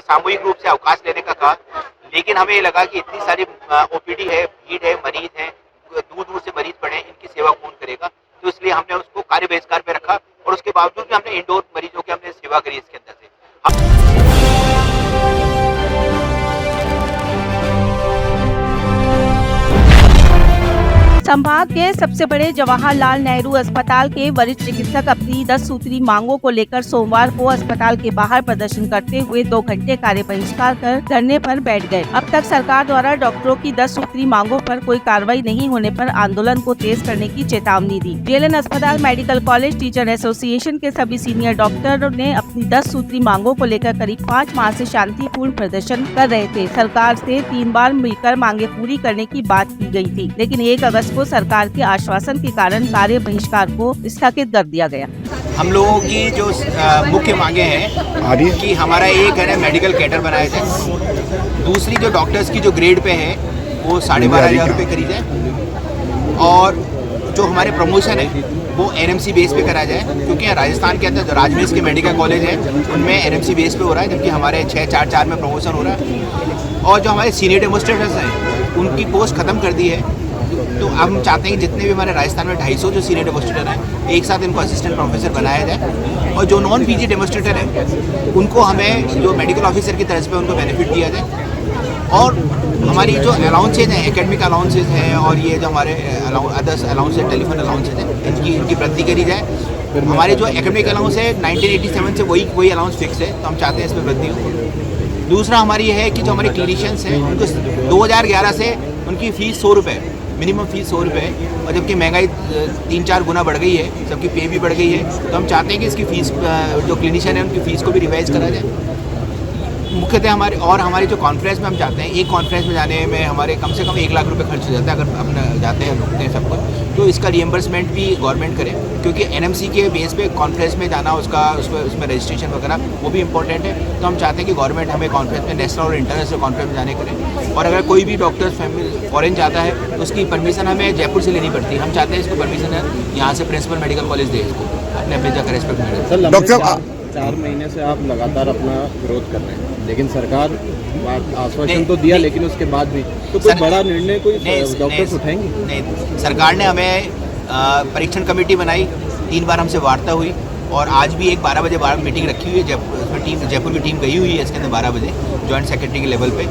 सामूहिक रूप से अवकाश लेने का कहा, लेकिन हमें ये लगा कि इतनी सारी ओपीडी है, भीड़ है, मरीज है, दूर दूर से मरीज पड़े, इनकी सेवा कौन करेगा। तो इसलिए हमने उसको कार्य बहिष्कार पे रखा और उसके बावजूद भी हमने इंडोर मरीजों की हमने सेवा करी इसके अंदर से। संभाग के सबसे बड़े जवाहरलाल नेहरू अस्पताल के वरिष्ठ चिकित्सक अपनी 10 सूत्री मांगों को लेकर सोमवार को अस्पताल के बाहर प्रदर्शन करते हुए 2 घंटे कार्य बहिष्कार कर धरने पर बैठ गए। अब तक सरकार द्वारा डॉक्टरों की 10 सूत्री मांगों पर कोई कार्रवाई नहीं होने पर आंदोलन को तेज करने की चेतावनी दी। जेएलएन अस्पताल मेडिकल कॉलेज टीचर एसोसिएशन के सभी सीनियर डॉक्टर ने अपनी 10 सूत्री मांगों को लेकर करीब 5 माह से शांतिपूर्ण प्रदर्शन कर रहे थे। सरकार से 3 बार मिलकर मांगे पूरी करने की बात की गयी थी, लेकिन 1 अगस्त को सरकार के आश्वासन के कारण कार्य बहिष्कार को स्थगित कर दिया गया। हम लोगों की जो मुख्य मांगे हैं कि हमारा एक है मेडिकल कैडर बनाया जाए, दूसरी जो डॉक्टर्स की जो ग्रेड पे है वो 12,500 रुपये करी जाए, और जो हमारे प्रमोशन है वो एनएमसी बेस पे करा जाए, क्योंकि राजस्थान के अंदर जो राजमेश के मेडिकल कॉलेज है उनमें एनएमसी बेस पे हो रहा है, जबकि हमारे 6-4-4 में प्रमोशन हो रहा है। और जो हमारे सीनियर डेमोस्ट्रेटर्स हैं उनकी पोस्ट खत्म कर दी है। तो हम चाहते हैं कि जितने भी हमारे राजस्थान में 250 जो सीनियर डेमोस्ट्रेटर हैं एक साथ इनको असिस्टेंट प्रोफेसर बनाया जाए, और जो नॉन पीजी डेमोस्ट्रेटर हैं उनको हमें जो मेडिकल ऑफिसर की तरफ से उनको बेनिफिट दिया जाए। और हमारी जो अलाउंसेज हैं, एकेडमिक अलाउंसेज हैं, और ये जो हमारे अदर्स अलाउंसेज, टेलीफोन अलाउंसेज हैं, इनकी वृद्धि करी जाए। हमारे जो एकेडमिक अलाउंस है 1987 से वही अलाउंस फिक्स है, तो हम चाहते हैं इसमें वृद्धि हो। दूसरा हमारी ये है कि जो हमारे क्लिनिशियंस हैं उनको 2011 से उनकी फ़ीस 100 रुपये, मिनिमम फीस 100 रुपये है, और जबकि महंगाई 3-4 गुना बढ़ गई है, सबकी पे भी बढ़ गई है। तो हम चाहते हैं कि इसकी फ़ीस जो क्लिनिशियन है उनकी फ़ीस को भी रिवाइज़ करा जाए। मुख्यतः हमारी जो कॉन्फ्रेंस में हम चाहते हैं, एक कॉन्फ्रेंस में जाने में हमारे कम से कम 1 लाख रुपये खर्च हो जाता है अगर हम जाते हैं, रुकते हैं सब कुछ। तो इसका रिएम्बर्समेंट भी गवर्नमेंट करे, क्योंकि एनएमसी के बेस पे कॉन्फ्रेंस में जाना, उसमें रजिस्ट्रेशन वगैरह वो भी इंपॉर्टेंट है। तो हम चाहते हैं कि गवर्नमेंट हमें कॉन्फ्रेंस में नेशनल और इंटरनेशनल कॉन्फ्रेंस में जाने करे। और अगर कोई भी डॉक्टर फॉरेन जाता है तो उसकी परमिशन हमें जयपुर से लेनी पड़ती है। हम चाहते हैं इसको परमिशन यहाँ से प्रिंसिपल मेडिकल कॉलेज दे, इसको अपने जाकर रेस्पेक्ट मिले। डॉक्टर 4 महीने से आप लगातार अपना विरोध कर रहे हैं, लेकिन सरकार आश्वासन तो दिया, लेकिन उसके बाद भी तो कोई बड़ा निर्णय कोई डॉक्टर्स उठाएंगे? नहीं, सरकार ने हमें परीक्षण कमेटी बनाई, 3 बार हमसे वार्ता हुई, और आज भी एक 12 बजे मीटिंग रखी हुई है। जयपुर की टीम गई हुई है इसके अंदर 12 बजे जॉइंट सेक्रेटरी के लेवल पे।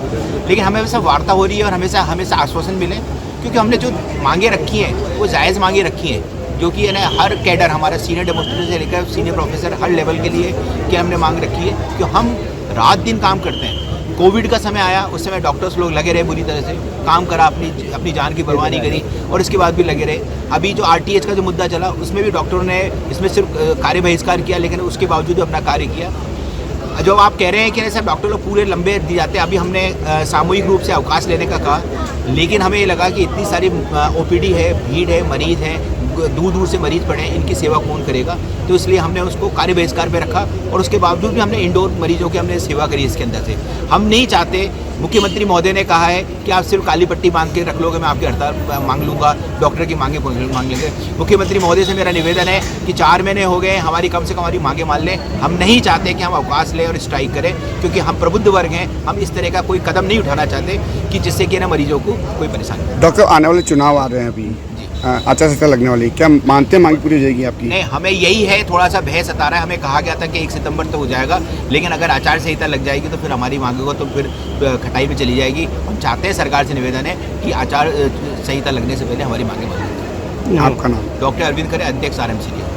लेकिन हमें वैसा वार्ता हो रही है और हमेशा आश्वासन मिले, क्योंकि हमने जो मांगे रखी हैं वो जायज़ मांगे रखी हैं, जो कि है हर कैडर, हमारा सीनियर डेमोस्ट्रेटर से लेकर सीनियर प्रोफेसर हर लेवल के लिए कि हमने मांग रखी है, कि हम रात दिन काम करते हैं। कोविड का समय आया, उस समय डॉक्टर्स लोग लगे रहे बुरी तरह से, काम करा, अपनी जान की परवाह नहीं करी, और इसके बाद भी लगे रहे। अभी जो आरटीएच का जो मुद्दा चला उसमें भी डॉक्टरों ने इसमें सिर्फ कार्य बहिष्कार किया, लेकिन उसके बावजूद भी अपना कार्य किया। जो आप कह रहे हैं कि सर डॉक्टर लोग पूरे लंबे दिए जाते हैं, अभी हमने सामूहिक रूप से अवकाश लेने का कहा, लेकिन हमें ये लगा कि इतनी सारी ओपीडी है, भीड़ है, मरीज है, दूर दूर से मरीज पड़े, इनकी सेवा कौन करेगा। तो इसलिए हमने उसको कार्य बहिष्कार पे रखा, और उसके बावजूद भी हमने इंडोर मरीजों की हमने सेवा करी इसके अंदर से। हम नहीं चाहते, मुख्यमंत्री महोदय ने कहा है कि आप सिर्फ काली पट्टी बांध के रख लोगे, मैं आपकी हड़ताल मांग लूँगा, डॉक्टर की मांगे मांग लेंगे। मुख्यमंत्री महोदय से मेरा निवेदन है कि 4 महीने हो गए, हमारी कम से कम हमारी मांगे मान लें। हम नहीं चाहते कि हम अवकाश लें और स्ट्राइक करें, क्योंकि हम प्रबुद्ध वर्ग हैं, हम इस तरह का कोई कदम नहीं उठाना चाहते कि जिससे कि मरीजों को कोई परेशानी हो। डॉक्टर, आने वाले चुनाव आ रहे हैं, अभी आचार संहिता लगने वाली, क्या मानते हैं मांग पूरी हो जाएगी आपकी? नहीं, हमें यही है, थोड़ा सा भय सता रहा है। हमें कहा गया था कि 1 सितंबर तक हो जाएगा, लेकिन अगर आचार संहिता लग जाएगी तो फिर हमारी मांगों को तो फिर खटाई पे चली जाएगी। हम चाहते हैं, सरकार से निवेदन है कि आचार संहिता लगने से पहले हमारी मांगे मान लें। आपका नाम? डॉक्टर अरविंद खरे, अध्यक्ष RMCD।